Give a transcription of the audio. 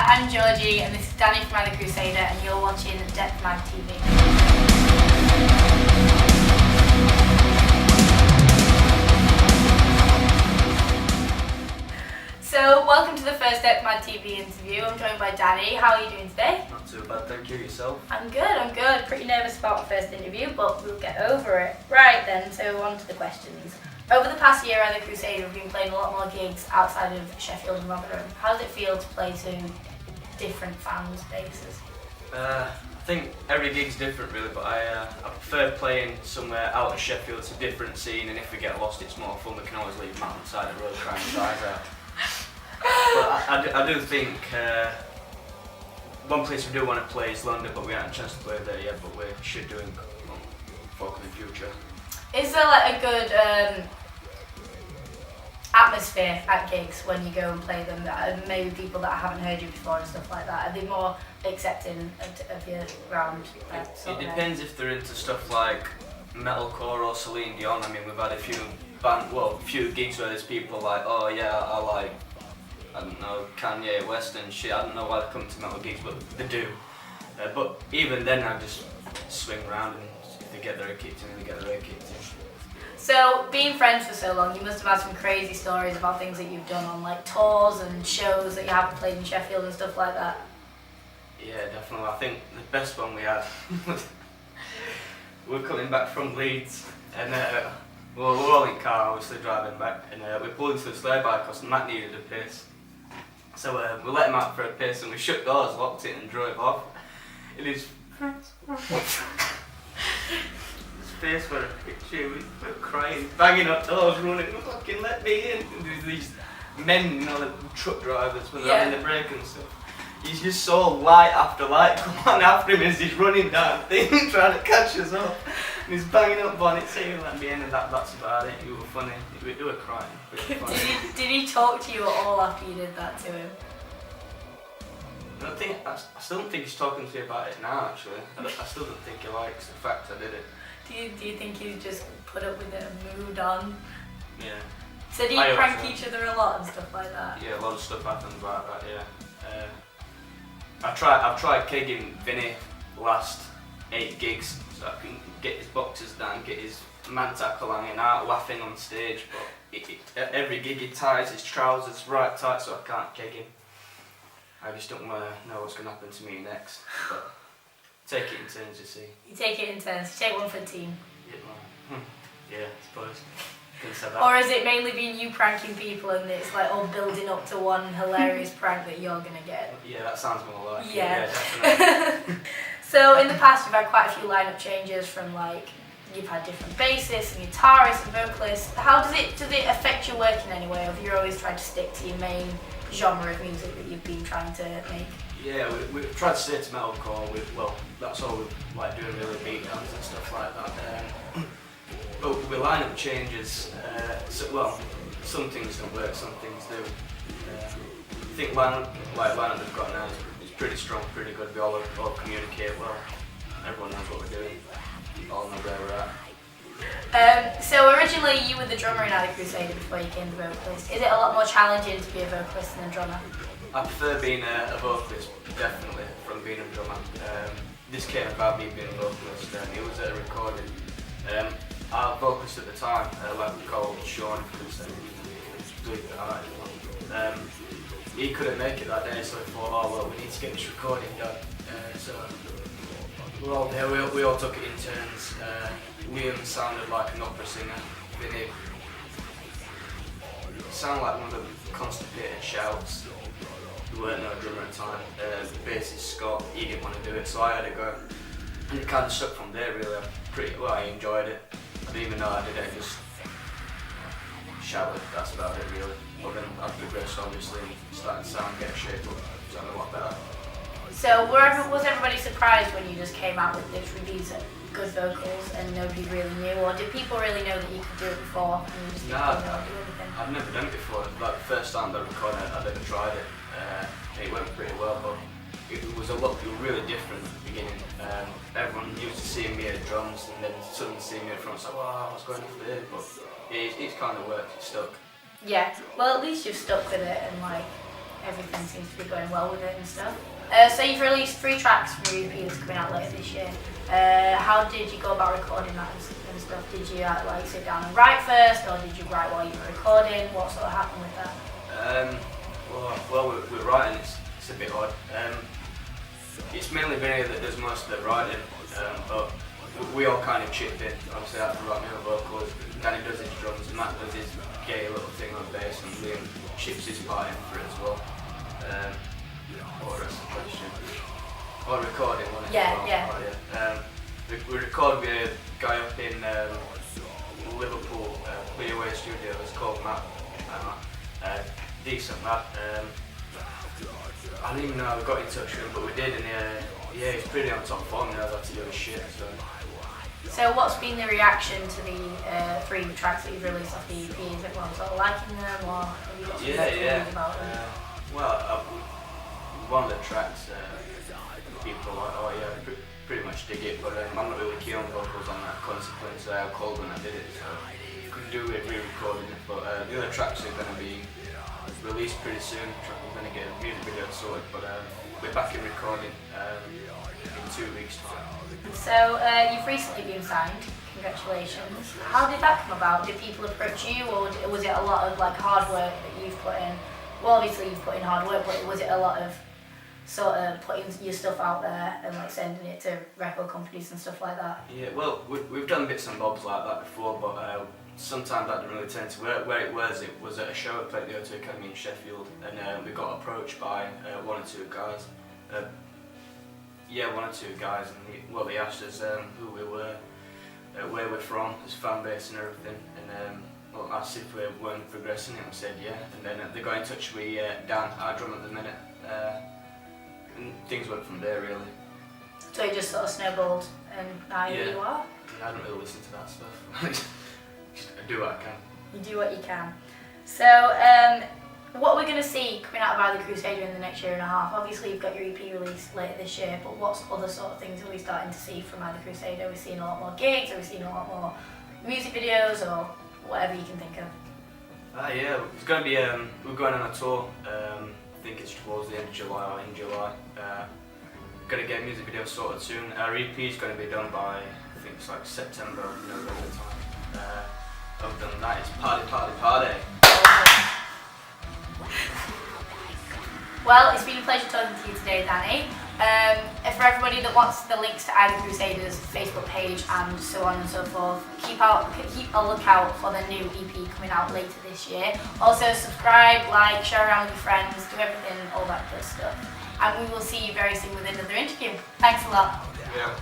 I'm Georgie and this is Danny from the Crusader and you're watching Depth Mag TV. So welcome to the first Depth Mag TV interview. I'm joined by Danny. How are you doing today? Not too bad, thank you. Yourself? I'm good. Pretty nervous about the first interview, but we'll get over it. Right then, so on to the questions. Over the past year at the Crusader, we've been playing a lot more gigs outside of Sheffield and Rotherham. How does it feel to play to different fans' bases? I think every gig's different really, but I prefer playing somewhere out of Sheffield. It's a different scene, and if we get lost it's more fun. We can always leave Matt on the side of the road crying his eyes out. But I do think one place we do want to play is London, but we haven't had a chance to play there yet, but we should do in the future. Is there like a good atmosphere at gigs when you go and play them? Maybe people that haven't heard you before and stuff like that. Are they more accepting of you around that sort It of depends if they're into stuff like metalcore or Celine Dion. I mean, we've had a few gigs where there's people like, oh yeah, I like, I don't know, Kanye, Wesson, shit. I don't know why they come to metal gigs, but they do. But even then, I just swing around and if they get their ear kicked in, they get their ear kicked in. So, being friends for so long, you must have had some crazy stories about things that you've done on like tours and shows that you haven't played in Sheffield and stuff like that. Yeah, definitely. I think the best one we had was we were coming back from Leeds and we're all in car, obviously driving back, and we pulled into the sleigh by because Matt needed a piss. So we let him out for a piss and we shut doors, locked it and drove off. And his face for a picture, we were crying, banging up doors, running, fucking let me in. And there's these men, you know, the truck drivers with having the brake and stuff. He's just saw light after light come on after him as he's running down the thing trying to catch us up. And he's banging up bonnets saying let me in, and that's about it. We were funny, we were crying. Did he talk to you at all after you did that to him? I still don't think he's talking to you about it now actually. I still don't think he likes the fact I did it. Do you think you just put up with it and moved on? Yeah. So do you prank each other a lot and stuff like that? Yeah, a lot of stuff happens like that, yeah. I've tried kegging Vinny last 8 gigs so I can get his boxes down, get his man tackle hanging out, laughing on stage, but at every gig he ties his trousers right tight so I can't keg him. I just don't want to know what's going to happen to me next. But take it in turns, you see. You take it in turns. You take one for the team. Yeah, I suppose. Or is it mainly been you pranking people and it's like all building up to one hilarious prank that you're going to get? Yeah, that sounds more like it. Yeah. Yeah, definitely. So in the past you've had quite a few lineup changes from like, you've had different bassists and guitarists and vocalists. How does it affect your work in any way, or have you always tried to stick to your main genre of music that you've been trying to make? Yeah, we've tried to stay to metalcore. That's all we like doing, really, beat downs and stuff like that. But with lineup changes, some things don't work, some things do. I think lineup we've got now is pretty strong, pretty good. We all communicate well. Everyone knows what we're doing. All know where we're at. So originally you were the drummer in the Crusader before you became the vocalist. Is it a lot more challenging to be a vocalist than a drummer? I prefer being a vocalist, definitely, from being a drummer. This came about me being a vocalist. It was at a recording. Our vocalist at the time, like we called Sean, he couldn't make it that day, so we thought, oh well, we need to get this recording done. So we're all there, we all took it in turns. Liam sounded like an opera singer. Vinny sounded like one of them constipated shouts. We weren't no drummer at the time. The bassist Scott, he didn't want to do it, so I had to go. And it kind of stuck from there really. I enjoyed it. I didn't even know I did it, I just shouted, that's about it really. But then I progressed obviously, started to sound, get a shape up, sound a lot better. So was everybody surprised when you just came out with these good vocals and nobody really knew, or did people really know that you could do it before and you just didn't know how to do anything? I've never done it before. Like the first time that I recorded it, I'd never tried it. It went pretty well, but it was really different at the beginning. Everyone used to seeing me at drums and then suddenly seeing me at front, it's like, wow, what's going on there? But it's kind of worked, it's stuck. Yeah, well at least you've stuck with it and like everything seems to be going well with it and stuff. So you've released 3 tracks from your EP that's coming out later this year. How did you go about recording that and stuff? Did you like sit down and write first, or did you write while you were recording? What sort of happened with that? Well, we're writing. It's a bit odd. It's mainly Vinny that does most of the writing, but we all kind of chipped in. Obviously, I have to write my own vocals. Danny does his drums, and Matt does his gay little thing on bass, and Liam chips his part in for it as well. What was the question? Oh, recording, wasn't it? Yeah, well? yeah. Oh, yeah. We recorded with a guy up in Liverpool, BOA studio. It's called Matt. Decent lad. I don't even know how we got in touch with him, but we did, and yeah, he's pretty on top form now. That's to do his shit. So what's been the reaction to the 3 tracks that you've released off the EP? Is everyone sort of liking them, or have you got some feelings about them? Well, one of the tracks, people are like, oh yeah, pretty much dig it, but I'm not really keen on vocals on that consequence. How cold when I did it, so couldn't do it re-recording it. But the other tracks are going to be released pretty soon. We're going to get a music video sorted, but we're back in recording in 2 weeks' time. So you've recently been signed. Congratulations. How did that come about? Did people approach you, or was it a lot of like hard work that you've put in? Well, obviously you've put in hard work, but was it a lot of sort of putting your stuff out there and like sending it to record companies and stuff like that? Yeah, well, we've done bits and bobs like that before, but sometimes that didn't really tend to work. Where it was at a show I played at the O2 Academy in Sheffield, and we got approached by 1 or 2 guys. 1 or 2 guys, and they asked us who we were, where we're from, his fan base and everything, and asked if we weren't progressing, and we said yeah, and then they got in touch with Dan, our drummer at the minute, and things went from there really. So it just sort of snowballed, and now here you are? I don't really listen to that stuff. I do what I can. You do what you can. So, what we're going to see coming out of either Crusader in the next year and a half, obviously you've got your EP release later this year, but what other sort of things are we starting to see from either Crusader? Are we seeing a lot more gigs? Are we seeing a lot more music videos, or whatever you can think of? Yeah, it's going to be, we're going on a tour, I think it's towards the end of July or in July. Going to get music videos sorted soon. Our EP is going to be done by, I think it's like September or November time. Other than that, it's party, party, party. Well, it's been a pleasure talking to you today, Danny. For everybody that wants the links to either Crusader's Facebook page and so on and so forth, keep a lookout for the new EP coming out later this year. Also, subscribe, like, share around with your friends, do everything, all that good stuff. And we will see you very soon with another interview. Thanks a lot. Yeah.